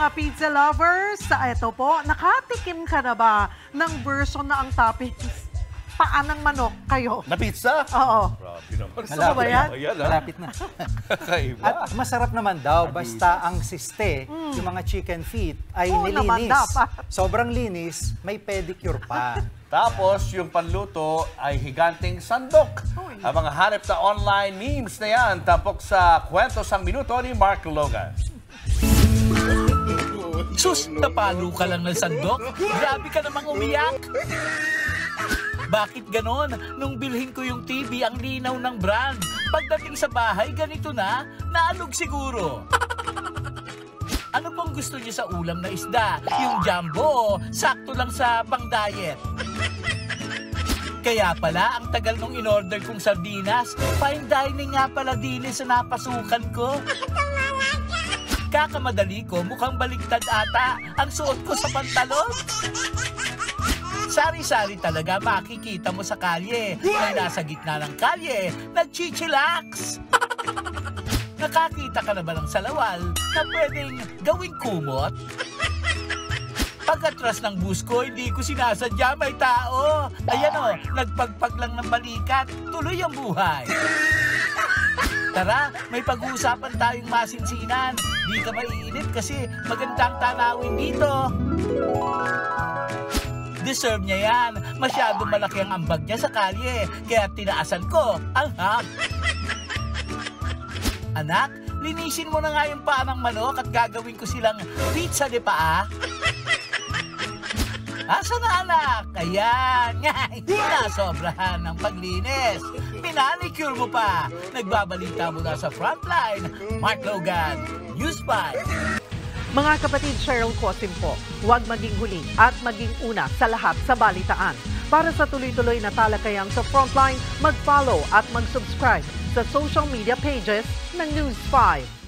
mga pizza lovers, ito po, nakatikim ka na ba ng version na ang toppings paa ng manok kayo? Na pizza? Oo. Grabe naman. Gusto mo ba yan? Malapit na. Kakaiba. At masarap naman daw, basta ang siste, yung mga chicken feet, ay Oo naman, nilinis. dapat. Sobrang linis, may pedicure pa. Tapos, yung panluto ay higanting sandok. Uy. Ang mga hanep na online memes na yan, tapok sa Kwento Sang Minuto ni Mark Logan. Sus, napalo ka lang ng sandok? Grabe ka namang umiyak! Bakit ganon? Nung bilhin ko yung TV, ang linaw ng brand. Pagdating sa bahay, ganito na, naalog siguro. Ano pong gusto niyo sa ulam na isda? Yung jumbo, sakto lang sa pang-diet. Kaya pala, ang tagal nung in-order kong sardinas, fine dining nga pala din sa napasukan ko. Kakamadali ko, mukhang baliktad ata ang suot ko sa pantalon. Sari-sari talaga makikita mo sa kalye. May nasa gitna ng kalye, nagchichilax. Nakakita ka na ba ng salawal na pwedeng gawing kumot? Pagkatras ng bus ko, hindi ko sinasadya may tao. Ayan o, nagpagpag lang ng balikat, tuloy ang buhay. Tara, may pag-uusapan tayong masinsinan. Di ka maiinip kasi magandang tanawin dito. Deserve niya yan. Masyadong malaki ang ambag niya sa kalye. Kaya tinaasan ko ang hap. Anak, linisin mo na nga yung paa ng manok at gagawin ko silang pizza de paa. Asa na anak? Ayan. Nasobrahan ng paglinis. Pinanicure mo pa. Nagbabalita mula sa frontline. Mark Logan, News 5. Mga kapatid, Cheryl Cosim po, huwag maging huli at maging una sa lahat sa balitaan. Para sa tuloy-tuloy na talakayang sa Frontline, mag-follow at mag-subscribe sa social media pages ng News 5.